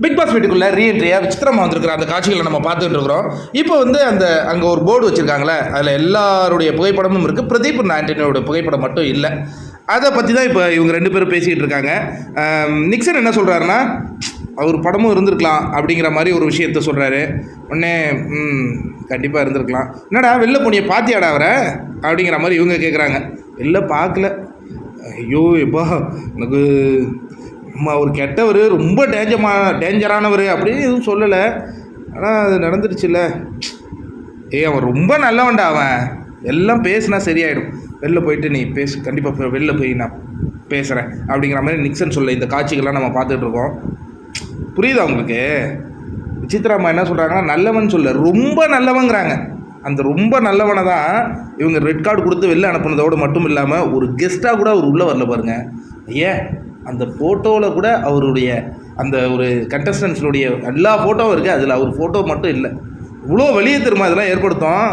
Big pass வீட்டுக்குள்ளே ரீஎன்ட்ரியாக விசித்திரமாக வந்திருக்கிற அந்த காட்சிகளை நம்ம பார்த்துட்டு இருக்கிறோம். இப்போ வந்து அங்கே ஒரு போர்டு வச்சுருக்காங்களே, அதில் எல்லாருடைய புகைப்படமும் இருக்குது. பிரதீப் ஆண்டனியோட புகைப்படம் மட்டும் இல்லை. அதை பற்றி தான் இப்போ இவங்க 2 பேரும் பேசிக்கிட்டு இருக்காங்க. நிக்சன் என்ன சொல்கிறாருன்னா, அவர் படமும் இருந்திருக்கலாம் அப்படிங்கிற மாதிரி ஒரு விஷயத்த சொல்கிறாரு. உடனே கண்டிப்பாக இருந்திருக்கலாம். என்னடா வெளில போனிய பாத்தியாடா அவரை அப்படிங்கிற மாதிரி இவங்க கேட்குறாங்க. வெளில பார்க்கல. ஐயோ எப்பா எனக்கு அவர் கெட்டவர், ரொம்ப டேஞ்சரானவர் அப்படின்னு எதுவும் சொல்லலை. ஆனால் அது நடந்துருச்சுல்ல. அவன் ரொம்ப நல்லவன்டா, அவன் எல்லாம் பேசுனா சரியாயிடும். வெளில போயிட்டு நீ பேசு, கண்டிப்பாக வெளில போய் நான் பேசுகிறேன் அப்படிங்கிற மாதிரி நிக்சன் சொல்ல இந்த காட்சிகள்லாம் நம்ம பார்த்துட்ருக்கோம். புரியுதா உங்களுக்கு? விசித்ராமா என்ன சொல்கிறாங்கன்னா, நல்லவன் சொல்ல ரொம்ப நல்லவங்கிறாங்க. அந்த ரொம்ப நல்லவனை தான் இவங்க ரெட் கார்டு கொடுத்து வெளில அனுப்புனதோடு மட்டும் இல்லாமல் ஒரு கெஸ்ட்டாக கூட அவர் உள்ளே வரல பாருங்கள். அந்த ஃபோட்டோவில் கூட அவருடைய அந்த ஒரு கண்டஸ்டன்ஸினுடைய எல்லா ஃபோட்டோவும் இருக்குது, அதில் அவர் ஃபோட்டோ மட்டும் இல்லை. இவ்வளோ வெளியே திரும்ப இதெல்லாம் ஏற்படுத்தும்.